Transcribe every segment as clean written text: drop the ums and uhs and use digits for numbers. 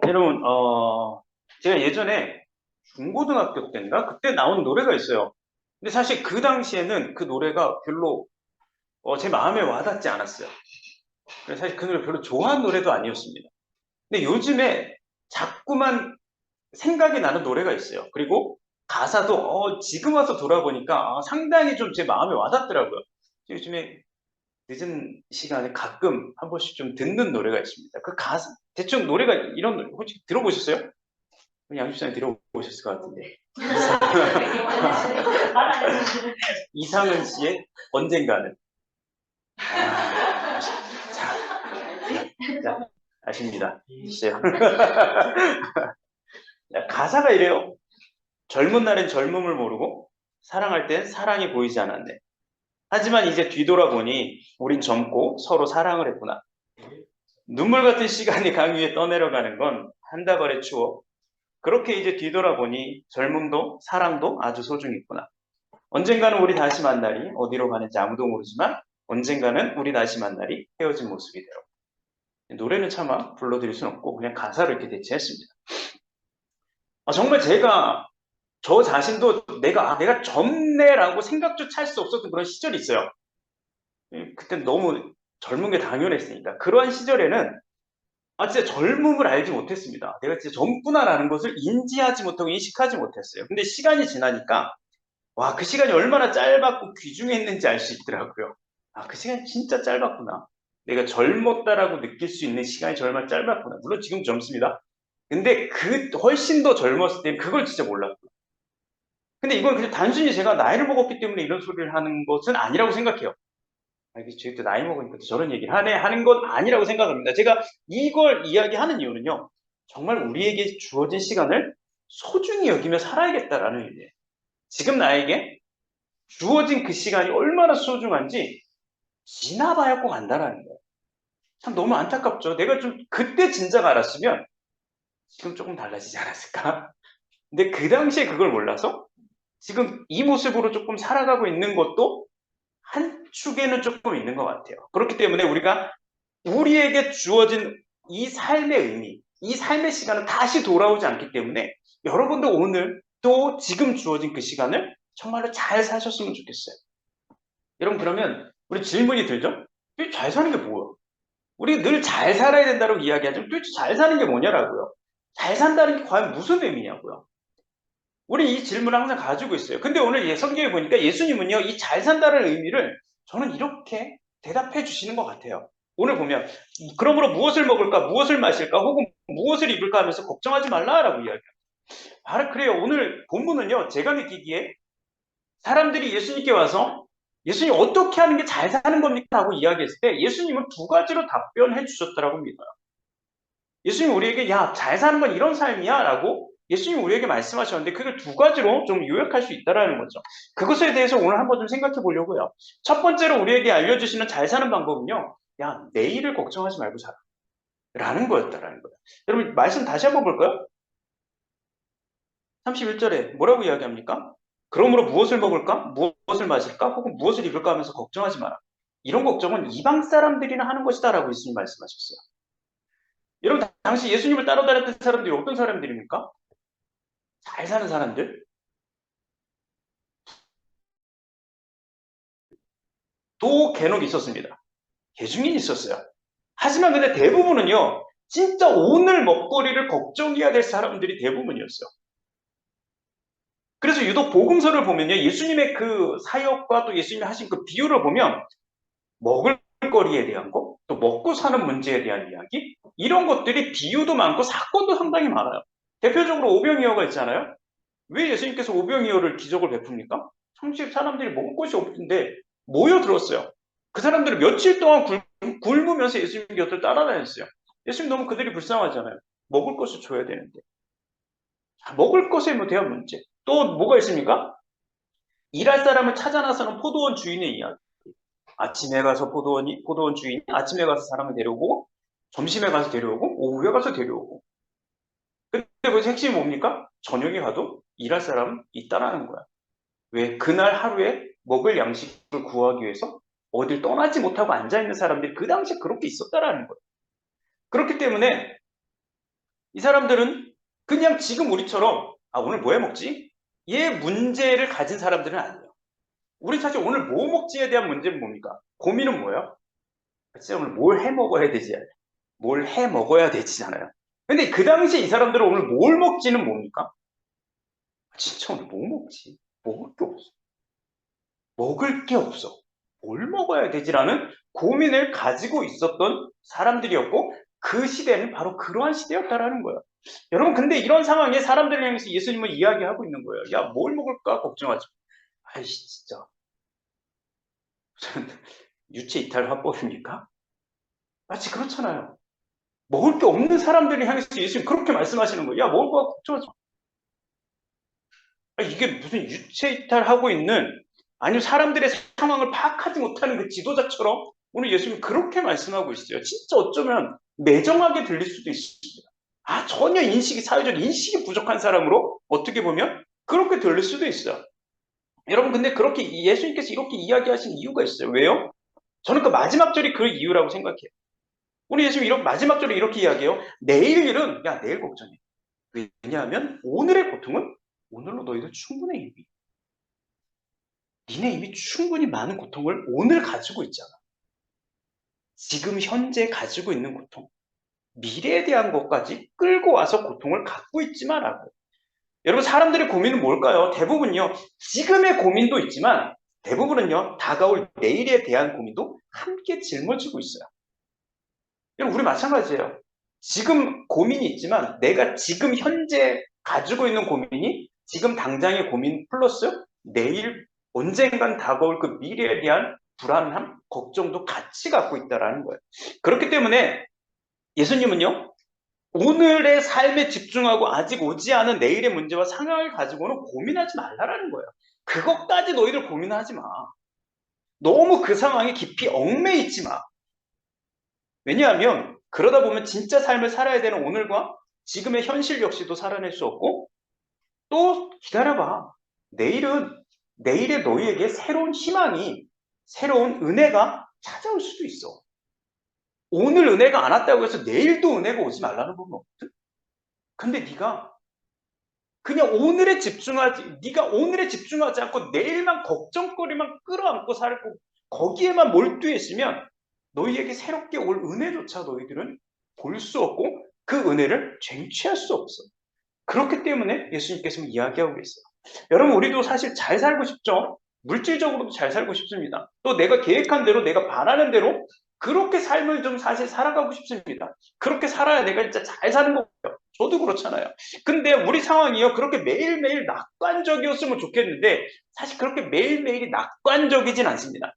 여러분, 제가 예전에 중고등학교 때인가? 그때 나온 노래가 있어요. 근데 사실 그 당시에는 그 노래가 별로 제 마음에 와닿지 않았어요. 그래서 사실 그 노래 별로 좋아하는 노래도 아니었습니다. 근데 요즘에 자꾸만 생각이 나는 노래가 있어요. 그리고 가사도 지금 와서 돌아보니까 상당히 좀 제 마음에 와닿더라고요. 요즘에 늦은 시간에 가끔 한 번씩 좀 듣는 노래가 있습니다. 그 가사, 대충 노래가 이런 노래, 혹시 들어보셨어요? 양집사님 들어보셨을 것 같은데. 이상은 씨의 언젠가는. 아, 자, 자, 아십니다. 있어요. 가사가 이래요. 젊은 날엔 젊음을 모르고 사랑할 땐 사랑이 보이지 않았네. 하지만 이제 뒤돌아보니 우린 젊고 서로 사랑을 했구나. 눈물 같은 시간이 강 위에 떠내려가는 건 한 다발의 추억. 그렇게 이제 뒤돌아보니 젊음도 사랑도 아주 소중했구나. 언젠가는 우리 다시 만나리 어디로 가는지 아무도 모르지만 언젠가는 우리 다시 만나리 헤어진 모습이 되어. 노래는 차마 불러드릴 수는 없고 그냥 가사를 이렇게 대체했습니다. 정말 제가 저 자신도 내가 젊네라고 생각조차 할 수 없었던 그런 시절이 있어요. 그때 너무 젊은 게 당연했으니까. 그러한 시절에는 진짜 젊음을 알지 못했습니다. 내가 진짜 젊구나라는 것을 인지하지 못하고 인식하지 못했어요. 근데 시간이 지나니까 와, 그 시간이 얼마나 짧았고 귀중했는지 알 수 있더라고요. 그 시간이 진짜 짧았구나. 내가 젊었다라고 느낄 수 있는 시간이 정말 짧았구나. 물론 지금 젊습니다. 근데 그 훨씬 더 젊었을 때 그걸 진짜 몰랐고. 근데 이건 그냥 단순히 제가 나이를 먹었기 때문에 이런 소리를 하는 것은 아니라고 생각해요. 이게 저희도 나이 먹으니까 저런 얘기를 하네 하는 건 아니라고 생각합니다. 제가 이걸 이야기하는 이유는요. 정말 우리에게 주어진 시간을 소중히 여기며 살아야겠다라는 의미예요. 지금 나에게 주어진 그 시간이 얼마나 소중한지 지나봐야 꼭 안다라는 거예요. 참 너무 안타깝죠. 내가 좀 그때 진작 알았으면 지금 조금 달라지지 않았을까? 근데 그 당시에 그걸 몰라서 지금 이 모습으로 조금 살아가고 있는 것도 한 축에는 조금 있는 것 같아요. 그렇기 때문에 우리가 우리에게 주어진 이 삶의 의미, 이 삶의 시간은 다시 돌아오지 않기 때문에 여러분도 오늘 또 지금 주어진 그 시간을 정말로 잘 사셨으면 좋겠어요. 여러분 그러면 우리 질문이 들죠? 잘 사는 게 뭐야? 우리 늘 잘 살아야 된다고 이야기하죠. 도대체 잘 사는 게 뭐냐라고요. 잘 산다는 게 과연 무슨 의미냐고요. 우리 이 질문을 항상 가지고 있어요. 근데 오늘 성경에 보니까 예수님은요, 이 잘 산다는 의미를 저는 이렇게 대답해 주시는 것 같아요. 오늘 보면, 그러므로 무엇을 먹을까, 무엇을 마실까, 혹은 무엇을 입을까 하면서 걱정하지 말라라고 이야기해요. 바로 그래요. 오늘 본문은요, 제가 느끼기에 사람들이 예수님께 와서 예수님 어떻게 하는 게 잘 사는 겁니까? 라고 이야기했을 때 예수님은 두 가지로 답변해 주셨다라고 믿어요. 예수님 우리에게 잘 사는 건 이런 삶이야 라고 예수님 우리에게 말씀하셨는데 그걸 두 가지로 좀 요약할 수 있다라는 거죠. 그것에 대해서 오늘 한번 좀 생각해 보려고요. 첫 번째로 우리에게 알려주시는 잘 사는 방법은요. 내일을 걱정하지 말고 살아. 라는 거였다라는 거예요. 여러분 말씀 다시 한번 볼까요? 31절에 뭐라고 이야기합니까? 그러므로 무엇을 먹을까? 무엇을 마실까? 혹은 무엇을 입을까 하면서 걱정하지 마라. 이런 걱정은 이방 사람들이나 하는 것이다 라고 예수님 말씀하셨어요. 여러분 당시 예수님을 따라다녔던 사람들이 어떤 사람들입니까? 잘 사는 사람들? 또 간혹 있었습니다. 개중인 있었어요. 하지만 근데 대부분은요. 진짜 오늘 먹거리를 걱정해야 될 사람들이 대부분이었어요. 그래서 유독 복음서를 보면요. 예수님의 그 사역과 또 예수님이 하신 그 비유를 보면 먹을 거리에 대한 거, 또 먹고 사는 문제에 대한 이야기, 이런 것들이 비유도 많고 사건도 상당히 많아요. 대표적으로 오병이어가 있잖아요. 왜 예수님께서 오병이어를 기적을 베풉니까? 상식 사람들이 먹을 것이 없는데 모여들었어요. 그 사람들은 며칠 동안 굶으면서 예수님 곁을 따라다녔어요. 예수님 너무 그들이 불쌍하잖아요. 먹을 것을 줘야 되는데. 먹을 것에 대한 문제. 또 뭐가 있습니까? 일할 사람을 찾아 나서는 포도원 주인의 이야기. 아침에 가서 포도원 주인이 아침에 가서 사람을 데려오고, 점심에 가서 데려오고, 오후에 가서 데려오고. 근데 그 핵심이 뭡니까? 저녁에 가도 일할 사람은 있다라는 거야. 왜? 그날 하루에 먹을 양식을 구하기 위해서 어딜 떠나지 못하고 앉아있는 사람들이 그 당시에 그렇게 있었다라는 거예요. 그렇기 때문에 이 사람들은 그냥 지금 우리처럼 오늘 뭐 해 먹지? 얘 문제를 가진 사람들은 아니에요. 우리 사실 오늘 뭐 먹지에 대한 문제는 뭡니까? 고민은 뭐예요? 글쎄 오늘 뭘 해 먹어야 되지? 뭘 해 먹어야 되지잖아요. 근데 그 당시에 이 사람들은 오늘 뭘 먹지는 뭡니까? 진짜 오늘 뭐 먹지? 먹을 게 없어. 먹을 게 없어. 뭘 먹어야 되지라는 고민을 가지고 있었던 사람들이었고 그 시대는 바로 그러한 시대였다라는 거예요. 여러분 근데 이런 상황에 사람들을 향해서 예수님은 이야기하고 있는 거예요. 야, 뭘 먹을까 걱정하지 마. 아이씨 진짜 유체 이탈 화법입니까? 마치 그렇잖아요. 먹을 게 없는 사람들을 향해서 예수님 그렇게 말씀하시는 거예요. 야, 먹을 거 걱정하지 마. 이게 무슨 유체 이탈하고 있는 아니면 사람들의 상황을 파악하지 못하는 그 지도자처럼 오늘 예수님 그렇게 말씀하고 있어요. 진짜 어쩌면 매정하게 들릴 수도 있습니다. 전혀 사회적 인식이 부족한 사람으로 어떻게 보면 그렇게 들릴 수도 있어요. 여러분 근데 그렇게 예수님께서 이렇게 이야기하신 이유가 있어요. 왜요? 저는 그 마지막 절이 그 이유라고 생각해요. 우리 예수님 이렇게 마지막 절에 이렇게 이야기해요. 내일 일은 야 내일 걱정해. 왜냐하면 오늘의 고통은 오늘로 너희들 충분해 이미. 니네 이미 충분히 많은 고통을 오늘 가지고 있잖아. 지금 현재 가지고 있는 고통. 미래에 대한 것까지 끌고 와서 고통을 갖고 있지 마라고. 여러분 사람들의 고민은 뭘까요? 대부분요. 지금의 고민도 있지만 대부분은요. 다가올 내일에 대한 고민도 함께 짊어지고 있어요. 여러분 우리 마찬가지예요. 지금 고민이 있지만 내가 지금 현재 가지고 있는 고민이 지금 당장의 고민 플러스 내일 언젠간 다가올 그 미래에 대한 불안함, 걱정도 같이 갖고 있다는 거예요. 그렇기 때문에 예수님은요. 오늘의 삶에 집중하고 아직 오지 않은 내일의 문제와 상황을 가지고는 고민하지 말라라는 거예요. 그것까지 너희들 고민하지 마. 너무 그 상황에 깊이 얽매여 있지 마. 왜냐하면 그러다 보면 진짜 삶을 살아야 되는 오늘과 지금의 현실 역시도 살아낼 수 없고 또 기다려봐. 내일에 너희에게 새로운 희망이 새로운 은혜가 찾아올 수도 있어. 오늘 은혜가 안 왔다고 해서 내일도 은혜가 오지 말라는 법은 없거든. 근데 네가 그냥 네가 오늘에 집중하지 않고 내일만 걱정거리만 끌어안고 살고 거기에만 몰두해 있으면 너희에게 새롭게 올 은혜조차 너희들은 볼 수 없고 그 은혜를 쟁취할 수 없어. 그렇기 때문에 예수님께서는 이야기하고 계세요. 여러분 우리도 사실 잘 살고 싶죠? 물질적으로도 잘 살고 싶습니다. 또 내가 계획한 대로 내가 바라는 대로 그렇게 삶을 좀 사실 살아가고 싶습니다. 그렇게 살아야 내가 진짜 잘 사는 거예요. 저도 그렇잖아요. 근데 우리 상황이요. 그렇게 매일매일 낙관적이었으면 좋겠는데 사실 그렇게 매일매일이 낙관적이진 않습니다.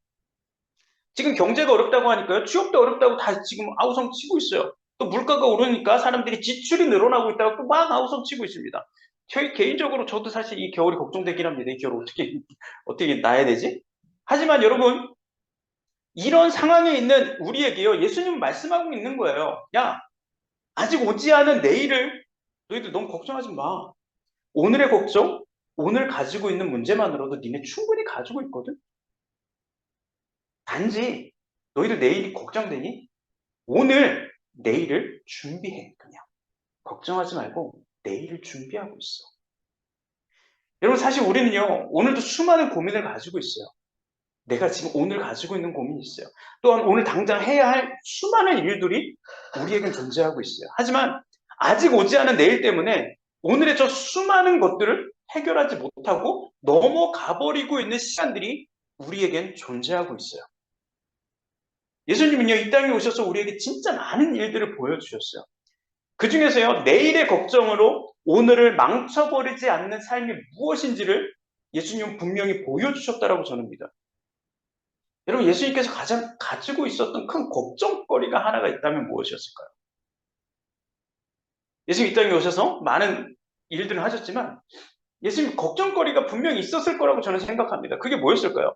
지금 경제가 어렵다고 하니까요. 취업도 어렵다고 다 지금 아우성 치고 있어요. 또 물가가 오르니까 사람들이 지출이 늘어나고 있다고 또 막 아우성 치고 있습니다. 저희 개인적으로 저도 사실 이 겨울이 걱정되긴 합니다. 이 겨울 어떻게 나야 되지? 하지만 여러분, 이런 상황에 있는 우리에게요. 예수님은 말씀하고 있는 거예요. 야, 아직 오지 않은 내일을 너희들 너무 걱정하지 마. 오늘의 걱정, 오늘 가지고 있는 문제만으로도 니네 충분히 가지고 있거든. 단지 너희들 내일이 걱정되니 오늘 내일을 준비해. 그냥 걱정하지 말고 내일을 준비하고 있어. 여러분 사실 우리는요. 오늘도 수많은 고민을 가지고 있어요. 내가 지금 오늘 가지고 있는 고민이 있어요. 또한 오늘 당장 해야 할 수많은 일들이 우리에겐 존재하고 있어요. 하지만 아직 오지 않은 내일 때문에 오늘의 저 수많은 것들을 해결하지 못하고 넘어가 버리고 있는 시간들이 우리에겐 존재하고 있어요. 예수님은요, 이 땅에 오셔서 우리에게 진짜 많은 일들을 보여주셨어요. 그 중에서요, 내일의 걱정으로 오늘을 망쳐버리지 않는 삶이 무엇인지를 예수님은 분명히 보여주셨다라고 저는 믿어요. 여러분, 예수님께서 가장 가지고 있었던 큰 걱정거리가 하나가 있다면 무엇이었을까요? 예수님 이 땅에 오셔서 많은 일들을 하셨지만 예수님 걱정거리가 분명히 있었을 거라고 저는 생각합니다. 그게 뭐였을까요?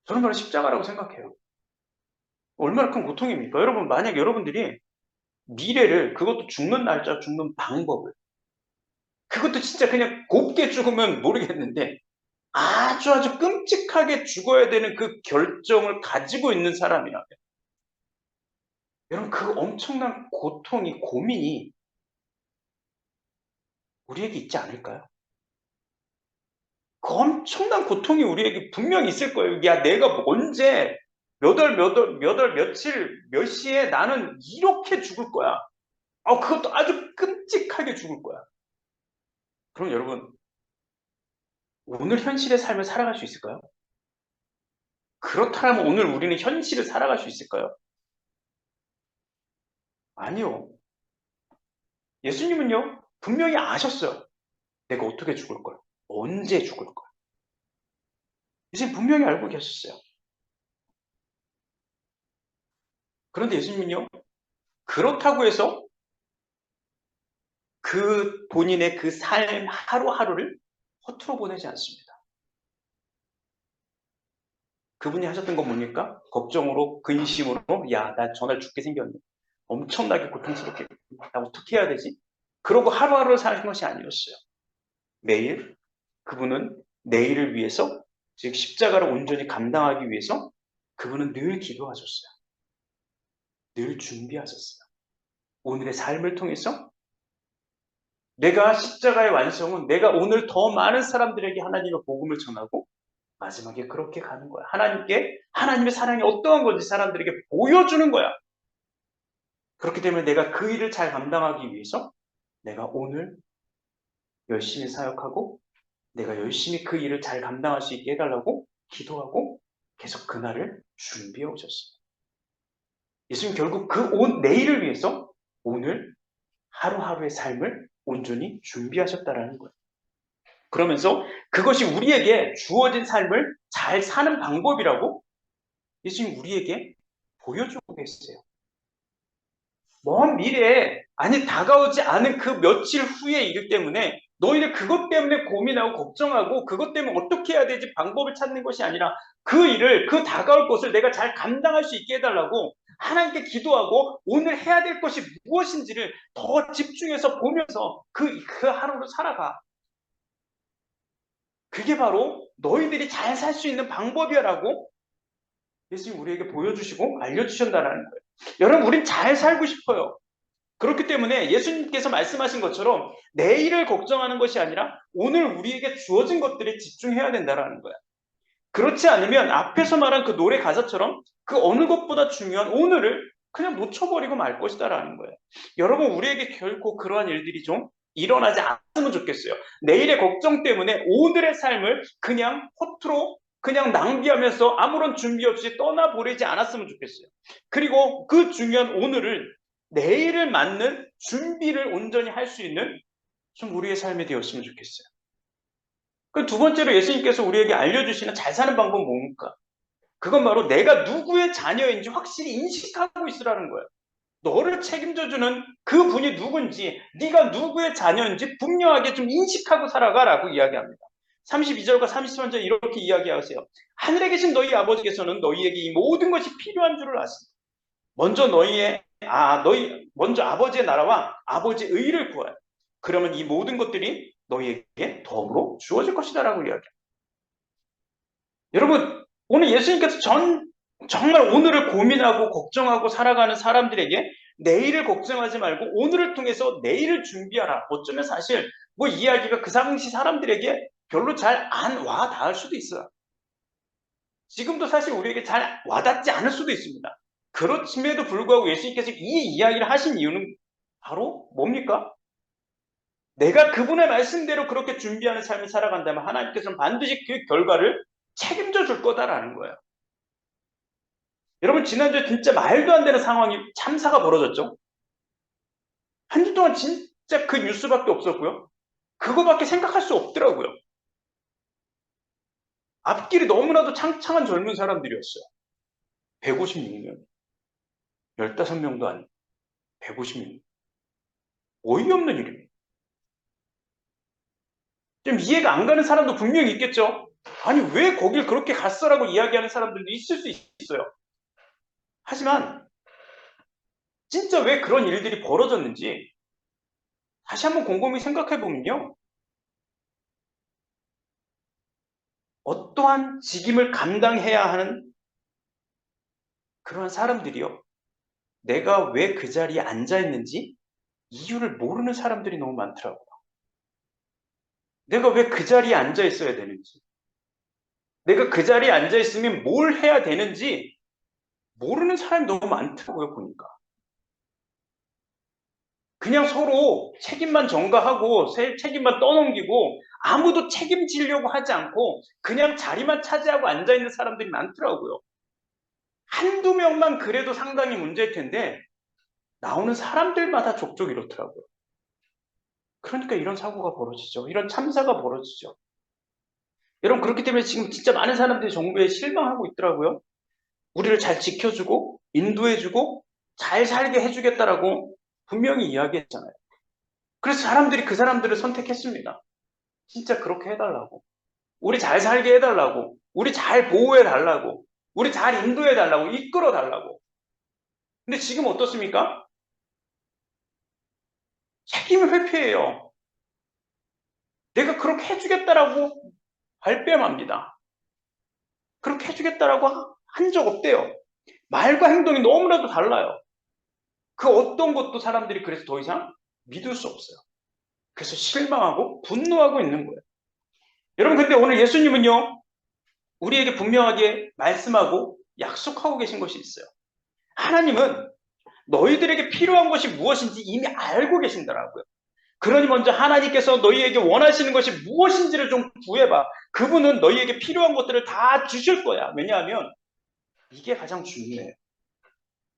저는 바로 십자가라고 생각해요. 얼마나 큰 고통입니까? 여러분, 만약 여러분들이 미래를, 그것도 죽는 날짜, 죽는 방법을, 그것도 진짜 그냥 곱게 죽으면 모르겠는데 아주 끔찍하게 죽어야 되는 그 결정을 가지고 있는 사람이라면 여러분, 그 엄청난 고통이, 고민이 우리에게 있지 않을까요? 그 엄청난 고통이 우리에게 분명히 있을 거예요. 야, 내가 언제 몇 월, 며칠, 몇 시에 나는 이렇게 죽을 거야. 그것도 아주 끔찍하게 죽을 거야. 그럼 여러분, 오늘 현실의 삶을 살아갈 수 있을까요? 그렇다면 오늘 우리는 현실을 살아갈 수 있을까요? 아니요. 예수님은요, 분명히 아셨어요. 내가 어떻게 죽을 거야. 언제 죽을 거야. 예수님 분명히 알고 계셨어요. 그런데 예수님은요, 그렇다고 해서 그 본인의 그 삶 하루하루를 허투루 보내지 않습니다. 그분이 하셨던 건 뭡니까? 걱정으로, 근심으로, 야, 나 전날 죽게 생겼네. 엄청나게 고통스럽게, 나 어떻게 해야 되지? 그러고 하루하루를 사는 것이 아니었어요. 매일 그분은 내일을 위해서, 즉 십자가를 온전히 감당하기 위해서 그분은 늘 기도하셨어요. 늘 준비하셨어요. 오늘의 삶을 통해서 내가 십자가의 완성은 내가 오늘 더 많은 사람들에게 하나님의 복음을 전하고 마지막에 그렇게 가는 거야. 하나님께 하나님의 사랑이 어떠한 건지 사람들에게 보여주는 거야. 그렇기 때문에 내가 그 일을 잘 감당하기 위해서 내가 오늘 열심히 사역하고 내가 열심히 그 일을 잘 감당할 수 있게 해달라고 기도하고 계속 그날을 준비해 오셨어요. 예수님 결국 그 내일을 위해서 오늘 하루하루의 삶을 온전히 준비하셨다라는 거예요. 그러면서 그것이 우리에게 주어진 삶을 잘 사는 방법이라고 예수님 우리에게 보여주고 계세요. 먼 미래에, 아니 다가오지 않은 그 며칠 후의 일 때문에 너희들 그것 때문에 고민하고 걱정하고 그것 때문에 어떻게 해야 되지 방법을 찾는 것이 아니라 그 일을, 그 다가올 것을 내가 잘 감당할 수 있게 해달라고 하나님께 기도하고 오늘 해야 될 것이 무엇인지를 더 집중해서 보면서 그 하루를 살아가. 그게 바로 너희들이 잘 살 수 있는 방법이야라고 예수님 우리에게 보여주시고 알려주셨다는 거예요. 여러분, 우린 잘 살고 싶어요. 그렇기 때문에 예수님께서 말씀하신 것처럼 내일을 걱정하는 것이 아니라 오늘 우리에게 주어진 것들에 집중해야 된다는 거야. 그렇지 않으면 앞에서 말한 그 노래 가사처럼 그 어느 것보다 중요한 오늘을 그냥 놓쳐버리고 말 것이다라는 거예요. 여러분, 우리에게 결코 그러한 일들이 좀 일어나지 않았으면 좋겠어요. 내일의 걱정 때문에 오늘의 삶을 그냥 허투루 그냥 낭비하면서 아무런 준비 없이 떠나보내지 않았으면 좋겠어요. 그리고 그 중요한 오늘을 내일을 맞는 준비를 온전히 할 수 있는 좀 우리의 삶이 되었으면 좋겠어요. 그 두 번째로 예수님께서 우리에게 알려주시는 잘 사는 방법은 뭡니까? 그건 바로 내가 누구의 자녀인지 확실히 인식하고 있으라는 거예요. 너를 책임져주는 그 분이 누군지, 네가 누구의 자녀인지 분명하게 좀 인식하고 살아가라고 이야기합니다. 32절과 33절 이렇게 이야기하세요. 하늘에 계신 너희 아버지께서는 너희에게 이 모든 것이 필요한 줄을 아십니다. 먼저 아버지의 나라와 아버지의 의를 구하라. 그러면 이 모든 것들이 너희에게 덤으로 주어질 것이다라고 이야기합니다. 여러분, 오늘 예수님께서 정말 오늘을 고민하고 걱정하고 살아가는 사람들에게 내일을 걱정하지 말고 오늘을 통해서 내일을 준비하라. 어쩌면 사실 뭐 이야기가 그 당시 사람들에게 별로 잘 안 와닿을 수도 있어요. 지금도 사실 우리에게 잘 와닿지 않을 수도 있습니다. 그렇음에도 불구하고 예수님께서 이 이야기를 하신 이유는 바로 뭡니까? 내가 그분의 말씀대로 그렇게 준비하는 삶을 살아간다면 하나님께서는 반드시 그 결과를 책임져 줄 거다라는 거예요. 여러분, 지난주에 진짜 말도 안 되는 상황이 참사가 벌어졌죠? 한 주 동안 진짜 그 뉴스밖에 없었고요. 그거밖에 생각할 수 없더라고요. 앞길이 너무나도 창창한 젊은 사람들이었어요. 156명. 15명도 아니고 156명. 어이없는 일입니다. 좀 이해가 안 가는 사람도 분명히 있겠죠? 아니, 왜 거길 그렇게 갔어라고 이야기하는 사람들도 있을 수 있어요. 하지만 진짜 왜 그런 일들이 벌어졌는지 다시 한번 곰곰이 생각해 보면요. 어떠한 직임을 감당해야 하는 그런 사람들이요. 내가 왜 그 자리에 앉아 있는지 이유를 모르는 사람들이 너무 많더라고요. 내가 왜 그 자리에 앉아 있어야 되는지, 내가 그 자리에 앉아 있으면 뭘 해야 되는지 모르는 사람이 너무 많더라고요, 보니까. 그냥 서로 책임만 전가하고 책임만 떠넘기고 아무도 책임지려고 하지 않고 그냥 자리만 차지하고 앉아있는 사람들이 많더라고요. 한두 명만 그래도 상당히 문제일 텐데 나오는 사람들마다 족족 이렇더라고요. 그러니까 이런 사고가 벌어지죠. 이런 참사가 벌어지죠. 여러분, 그렇기 때문에 지금 진짜 많은 사람들이 정부에 실망하고 있더라고요. 우리를 잘 지켜주고 인도해주고 잘 살게 해주겠다라고 분명히 이야기했잖아요. 그래서 사람들이 그 사람들을 선택했습니다. 진짜 그렇게 해달라고. 우리 잘 살게 해달라고. 우리 잘 보호해달라고. 우리 잘 인도해달라고. 이끌어달라고. 근데 지금 어떻습니까? 책임을 회피해요. 내가 그렇게 해주겠다라고 발뺌합니다. 그렇게 해주겠다라고 한 적 없대요. 말과 행동이 너무나도 달라요. 그 어떤 것도 사람들이 그래서 더 이상 믿을 수 없어요. 그래서 실망하고 분노하고 있는 거예요. 여러분, 근데 오늘 예수님은요, 우리에게 분명하게 말씀하고 약속하고 계신 것이 있어요. 하나님은 너희들에게 필요한 것이 무엇인지 이미 알고 계신다라고요. 그러니 먼저 하나님께서 너희에게 원하시는 것이 무엇인지를 좀 구해봐. 그분은 너희에게 필요한 것들을 다 주실 거야. 왜냐하면 이게 가장 중요해요.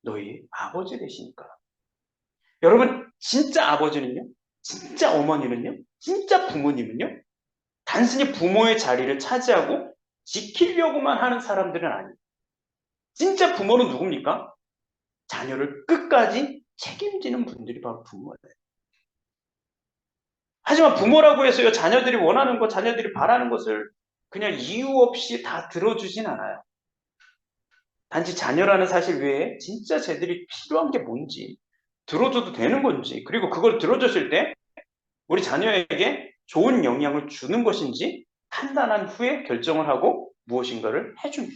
너희 아버지 되시니까. 여러분, 진짜 아버지는요, 진짜 어머니는요, 진짜 부모님은요, 단순히 부모의 자리를 차지하고 지키려고만 하는 사람들은 아니에요. 진짜 부모는 누굽니까? 자녀를 끝까지 책임지는 분들이 바로 부모예요. 하지만 부모라고 해서요, 자녀들이 원하는 것, 자녀들이 바라는 것을 그냥 이유 없이 다 들어주진 않아요. 단지 자녀라는 사실 외에 진짜 쟤들이 필요한 게 뭔지, 들어줘도 되는 건지, 그리고 그걸 들어줬을 때 우리 자녀에게 좋은 영향을 주는 것인지 판단한 후에 결정을 하고 무엇인가를 해줍니다.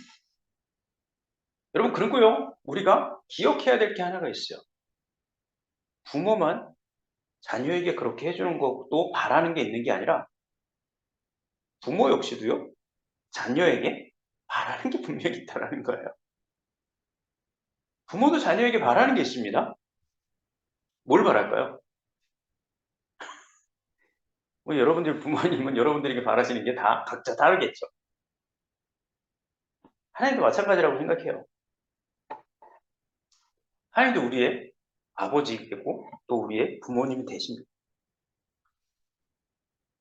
여러분, 그리고요, 우리가 기억해야 될 게 하나가 있어요. 부모만 자녀에게 그렇게 해주는 것도 바라는 게 있는 게 아니라 부모 역시도요, 자녀에게 바라는 게 분명히 있다는 거예요. 부모도 자녀에게 바라는 게 있습니다. 뭘 바랄까요? 뭐 여러분들 부모님은 여러분들에게 바라시는 게 다 각자 다르겠죠. 하나님도 마찬가지라고 생각해요. 하나님도 우리의 아버지이고 또 우리의 부모님이 되십니다.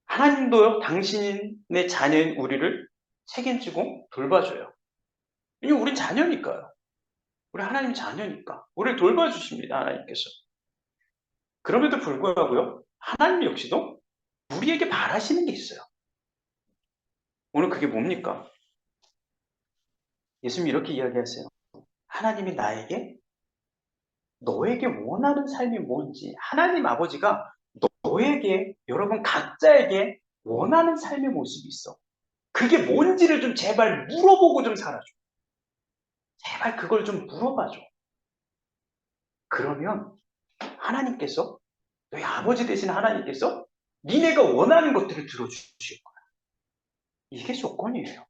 하나님도요, 당신의 자녀인 우리를 책임지고 돌봐줘요. 왜냐면 우린 자녀니까요. 우리 하나님 자녀니까. 우리를 돌봐주십니다, 하나님께서. 그럼에도 불구하고요, 하나님 역시도 우리에게 바라시는 게 있어요. 오늘 그게 뭡니까? 예수님이 이렇게 이야기하세요. 하나님이 나에게 너에게 원하는 삶이 뭔지, 하나님 아버지가 너에게, 여러분 각자에게 원하는 삶의 모습이 있어. 그게 뭔지를 좀 제발 물어보고 좀 살아줘. 제발 그걸 좀 물어봐줘. 그러면 하나님께서, 너희 아버지 되신 하나님께서 니네가 원하는 것들을 들어주실 거야. 이게 조건이에요.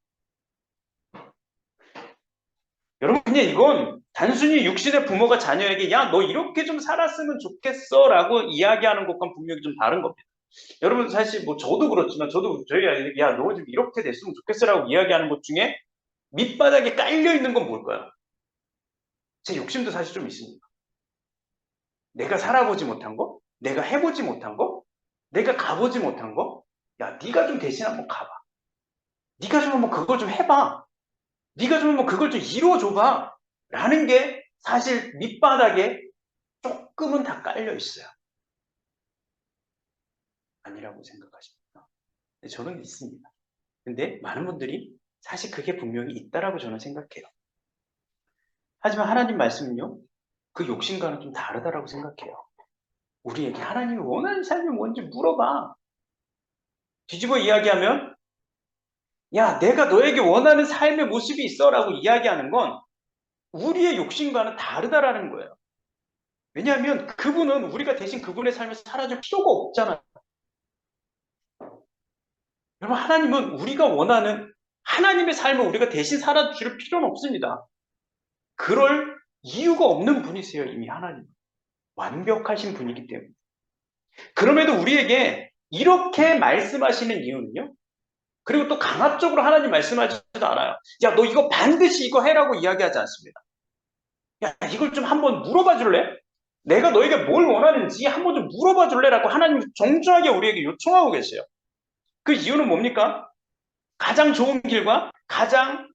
여러분, 그냥 이건 단순히 육신의 부모가 자녀에게 야, 너 이렇게 좀 살았으면 좋겠어 라고 이야기하는 것과 분명히 좀 다른 겁니다. 여러분, 사실 뭐 저도 그렇지만 저도 저희 아이들에게 야, 너 좀 이렇게 됐으면 좋겠어 라고 이야기하는 것 중에 밑바닥에 깔려 있는 건 뭘까요? 제 욕심도 사실 좀 있습니다. 내가 살아보지 못한 거, 내가 해보지 못한 거, 내가 가보지 못한 거, 야, 네가 좀 대신 한번 가봐. 네가 좀 한번 그걸 좀 해봐. 네가 좀 한번 그걸 좀 이루어줘봐. 라는 게 사실 밑바닥에 조금은 다 깔려 있어요. 아니라고 생각하십니까? 저는 있습니다. 근데 많은 분들이 사실 그게 분명히 있다라고 저는 생각해요. 하지만 하나님 말씀은요, 그 욕심과는 좀 다르다라고 생각해요. 우리에게 하나님이 원하는 삶이 뭔지 물어봐. 뒤집어 이야기하면 야, 내가 너에게 원하는 삶의 모습이 있어 라고 이야기하는 건 우리의 욕심과는 다르다라는 거예요. 왜냐하면 그분은 우리가 대신 그분의 삶을 살아줄 필요가 없잖아요. 여러분, 하나님은 우리가 원하는 하나님의 삶을 우리가 대신 살아줄 필요는 없습니다. 그럴 이유가 없는 분이세요, 이미 하나님. 완벽하신 분이기 때문에. 그럼에도 우리에게 이렇게 말씀하시는 이유는요. 그리고 또 강압적으로 하나님 말씀하지도 않아요. 야, 너 이거 반드시 이거 해라고 이야기하지 않습니다. 야, 이걸 좀 한번 물어봐 줄래? 내가 너에게 뭘 원하는지 한번 좀 물어봐 줄래라고 하나님 정중하게 우리에게 요청하고 계세요. 그 이유는 뭡니까? 가장 좋은 길과 가장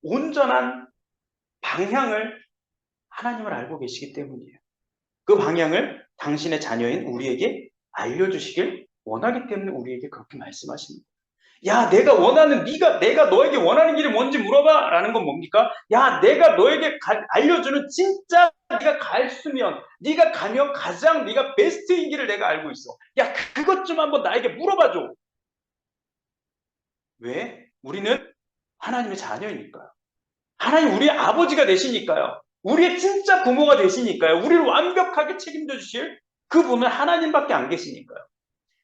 온전한 방향을 하나님을 알고 계시기 때문이에요. 그 방향을 당신의 자녀인 우리에게 알려주시길 원하기 때문에 우리에게 그렇게 말씀하십니다. 야, 내가 너에게 원하는 길이 뭔지 물어봐 라는 건 뭡니까? 야, 내가 너에게 알려주는 진짜 네가 갔으면 네가 가면 가장 네가 베스트인 길을 내가 알고 있어. 야, 그것 좀 한번 나에게 물어봐줘. 왜? 우리는 하나님의 자녀이니까요. 하나님 우리의 아버지가 되시니까요. 우리의 진짜 부모가 되시니까요. 우리를 완벽하게 책임져 주실 그분은 하나님밖에 안 계시니까요.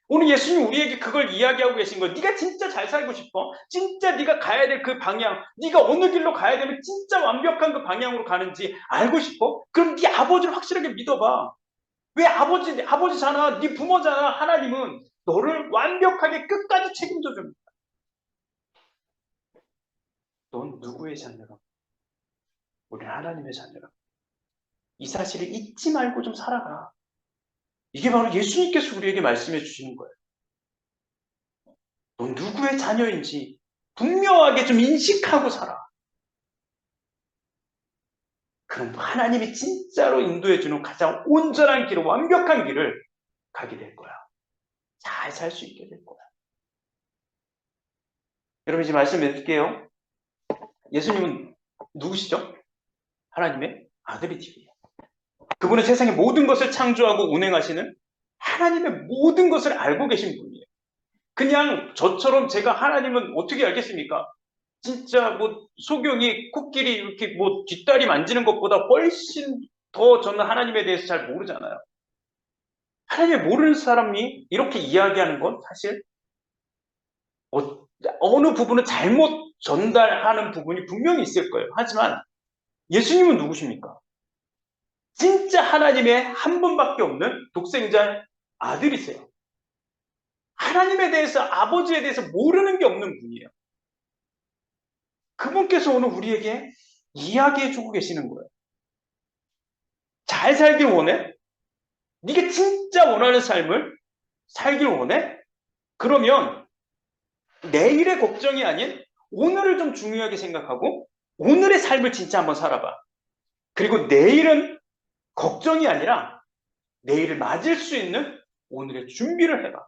오늘 예수님 우리에게 그걸 이야기하고 계신 거예요. 네가 진짜 잘 살고 싶어? 진짜 네가 가야 될 그 방향, 네가 어느 길로 가야 되면 진짜 완벽한 그 방향으로 가는지 알고 싶어? 그럼 네 아버지를 확실하게 믿어봐. 왜 아버지잖아, 네 부모잖아. 하나님은 너를 완벽하게 끝까지 책임져 줍니다. 넌 누구의 자녀라? 우리는 하나님의 자녀라. 이 사실을 잊지 말고 좀 살아가. 이게 바로 예수님께서 우리에게 말씀해 주시는 거예요. 넌 누구의 자녀인지 분명하게 좀 인식하고 살아. 그럼 하나님이 진짜로 인도해주는 가장 온전한 길을, 완벽한 길을 가게 될 거야. 잘 살 수 있게 될 거야. 여러분 이제 말씀 드릴게요. 예수님은 누구시죠? 하나님의 아들이시요. 그분은 세상의 모든 것을 창조하고 운행하시는 하나님의 모든 것을 알고 계신 분이에요. 그냥 저처럼 제가 하나님은 어떻게 알겠습니까? 진짜 뭐 소경이 코끼리 이렇게 뭐 뒷다리 만지는 것보다 훨씬 더 저는 하나님에 대해서 잘 모르잖아요. 하나님을 모르는 사람이 이렇게 이야기하는 건 사실 어느 부분은 잘못 전달하는 부분이 분명히 있을 거예요. 하지만 예수님은 누구십니까? 진짜 하나님의 한 분밖에 없는 독생자 아들이세요. 하나님에 대해서 아버지에 대해서 모르는 게 없는 분이에요. 그분께서 오늘 우리에게 이야기해주고 계시는 거예요. 잘 살길 원해? 네가 진짜 원하는 삶을 살길 원해? 그러면 내일의 걱정이 아닌 오늘을 좀 중요하게 생각하고 오늘의 삶을 진짜 한번 살아봐. 그리고 내일은 걱정이 아니라 내일을 맞을 수 있는 오늘의 준비를 해봐.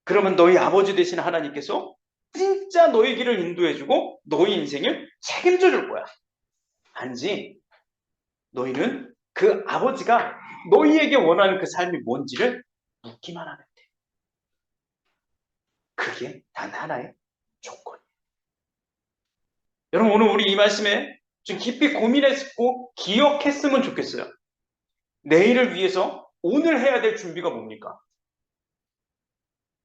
그러면 너희 아버지 되신 하나님께서 진짜 너희 길을 인도해주고 너희 인생을 책임져 줄 거야. 단지 너희는 그 아버지가 너희에게 원하는 그 삶이 뭔지를 묻기만 하면 돼. 그게 단 하나의 조건이에요. 여러분 오늘 우리 이 말씀에 좀 깊이 고민했고 기억했으면 좋겠어요. 내일을 위해서 오늘 해야 될 준비가 뭡니까?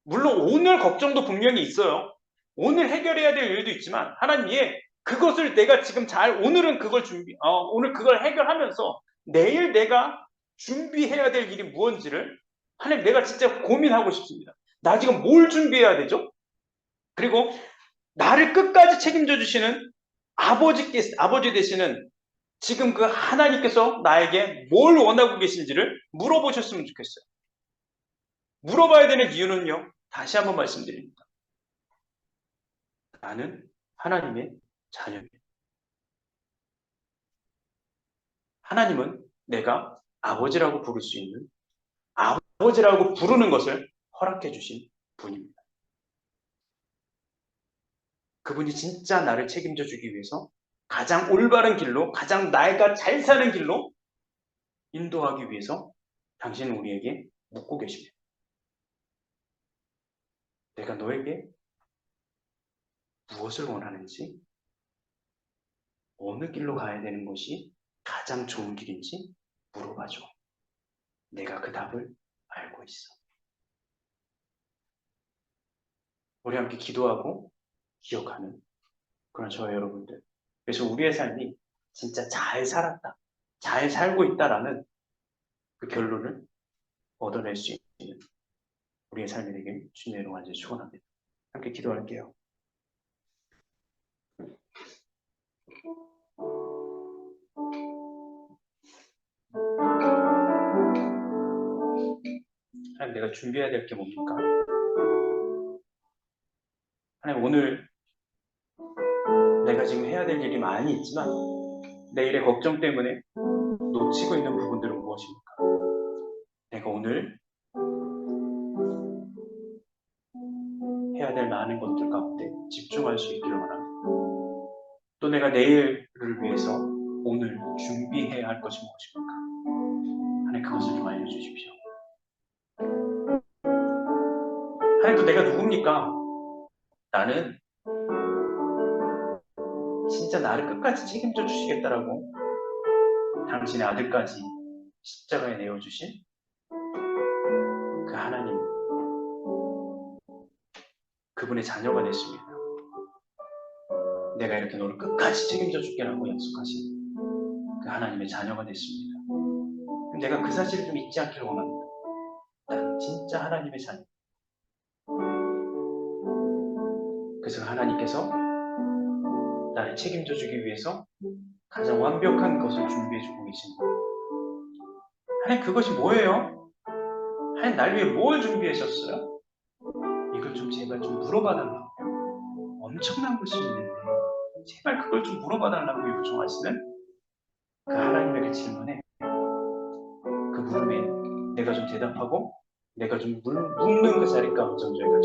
물론 오늘 걱정도 분명히 있어요. 오늘 해결해야 될 일도 있지만 하나님이 그것을 내가 지금 오늘은 그걸 오늘 그걸 해결하면서 내일 내가 준비해야 될 일이 무엇인지를 하나님 내가 진짜 고민하고 싶습니다. 나 지금 뭘 준비해야 되죠? 그리고 나를 끝까지 책임져 주시는 아버지 되시는 지금 그 하나님께서 나에게 뭘 원하고 계신지를 물어보셨으면 좋겠어요. 물어봐야 되는 이유는요. 다시 한번 말씀드립니다. 나는 하나님의 자녀입니다. 하나님은 내가 아버지라고 부를 수 있는 아버지라고 부르는 것을 허락해 주신 분입니다. 그분이 진짜 나를 책임져 주기 위해서 가장 올바른 길로 가장 내가 잘 사는 길로 인도하기 위해서 당신은 우리에게 묻고 계십니다. 내가 너에게 무엇을 원하는지 어느 길로 가야 되는 것이 가장 좋은 길인지 물어봐줘. 내가 그 답을 알고 있어. 우리 함께 기도하고 기억하는 그런 저와 여러분들. 그래서 우리의 삶이 진짜 잘 살았다, 잘 살고 있다라는 그 결론을 얻어낼 수 있는 우리의 삶이 되길 주님으로 완전히 축원합니다. 함께 기도할게요. 하나님, 내가 준비해야 될 게 뭡니까? 하나님, 오늘 내가 지금 해야 될 일이 많이 있지만 내일의 걱정 때문에 놓치고 있는 부분들은 무엇입니까? 내가 오늘 해야 될 많은 것들 가운데 집중할 수 있기를 원합니다. 또 내가 내일을 위해서 오늘 준비해야 할 것이 무엇입니까? 하나님, 그것을 좀 알려주십시오. 하나님, 또 내가 누굽니까? 나는 진짜 나를 끝까지 책임져 주시겠다라고 당신의 아들까지 십자가에 내어주신 그 하나님, 그분의 자녀가 됐습니다. 내가 이렇게 너를 끝까지 책임져 줄게라고 약속하신 그 하나님의 자녀가 됐습니다. 내가 그 사실을 좀 잊지 않기를 원합니다. 나는 진짜 하나님의 자녀. 그래서 하나님께서 나를 책임져 주기 위해서 가장 완벽한 것을 준비해 주고 계신 거예요. 하나님, 그것이 뭐예요? 하나님, 날 위해 뭘 준비하셨어요? 이걸 좀 제발 좀 물어봐 달라고. 엄청난 것이 있는데 제발 그걸 좀 물어봐 달라고 요청하시는 그 하나님의 그 질문에, 그 물음에 내가 좀 대답하고 내가 좀 묻는 그 자리 가운데 저희가